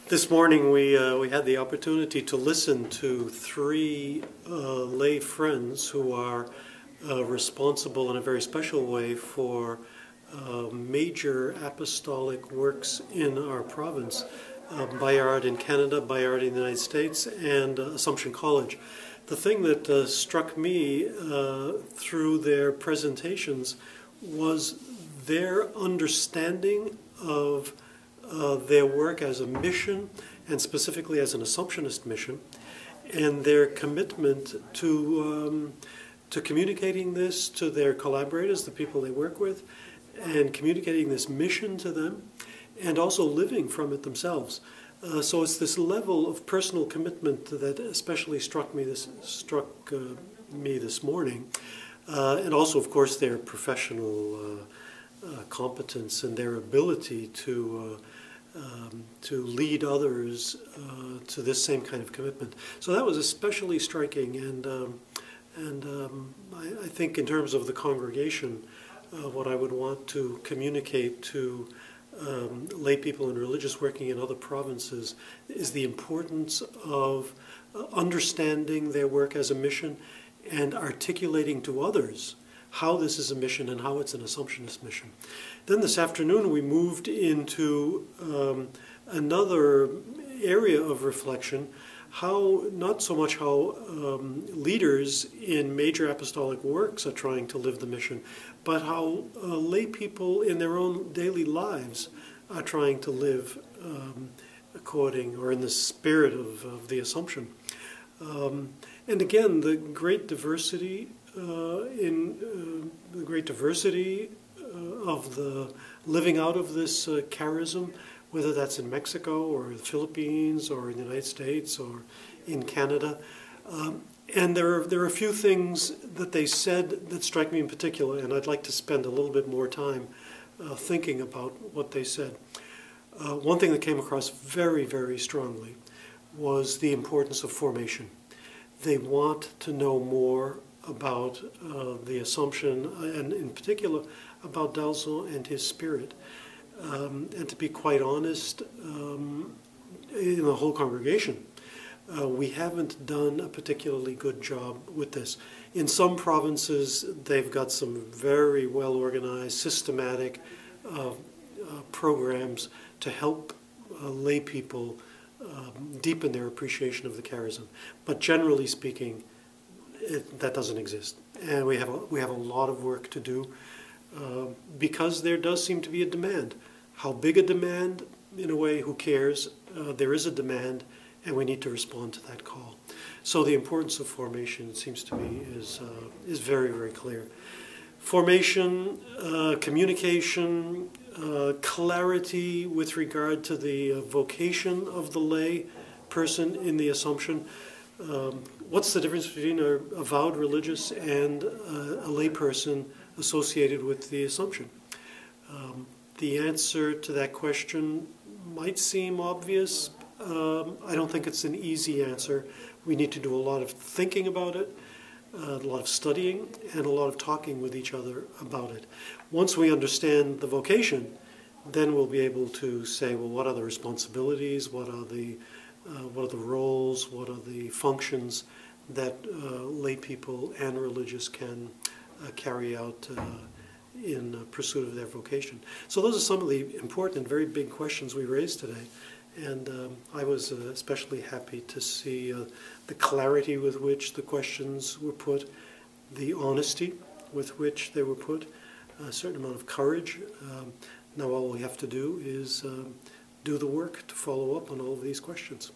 This morning we had the opportunity to listen to three lay friends who are responsible in a very special way for major apostolic works in our province. Bayard in Canada, Bayard in the United States, and Assumption College. The thing that struck me through their presentations was their understanding of their work as a mission, and specifically as an Assumptionist mission, and their commitment to communicating this to their collaborators, the people they work with, and communicating this mission to them, and also living from it themselves. So it's this level of personal commitment that especially struck me this morning, and also, of course, their professional competence and their ability to lead others to this same kind of commitment. So that was especially striking, and I think in terms of the congregation, what I would want to communicate to lay people and religious working in other provinces is the importance of understanding their work as a mission and articulating to others how this is a mission and how it's an Assumptionist mission. Then this afternoon we moved into another area of reflection, not so much how leaders in major apostolic works are trying to live the mission, but how lay people in their own daily lives are trying to live according or in the spirit of the Assumption. And again, the great diversity of the living out of this charism, whether that's in Mexico or the Philippines or in the United States or in Canada. And there are a few things that they said that strike me in particular, and I'd like to spend a little bit more time thinking about what they said. One thing that came across very, very strongly was the importance of formation. They want to know more about the Assumption, and in particular about Dalzell and his spirit. And to be quite honest, in the whole congregation, we haven't done a particularly good job with this. In some provinces, they've got some very well-organized, systematic programs to help lay people deepen their appreciation of the charism. But generally speaking, that doesn't exist. And we have a lot of work to do because there does seem to be a demand. How big a demand? In a way, who cares? There is a demand, and we need to respond to that call. So the importance of formation, it seems to me, is very, very clear. Formation, communication, clarity with regard to the vocation of the lay person in the Assumption. What's the difference between a vowed religious and a lay person associated with the Assumption? The answer to that question might seem obvious. I don't think it's an easy answer. We need to do a lot of thinking about it, a lot of studying, and a lot of talking with each other about it. Once we understand the vocation, then we'll be able to say, well, what are the responsibilities, what are the roles, what are the functions that lay people and religious can carry out in pursuit of their vocation. So those are some of the important and very big questions we raised today. And I was especially happy to see the clarity with which the questions were put, the honesty with which they were put, a certain amount of courage. Now all we have to do is do the work to follow up on all of these questions.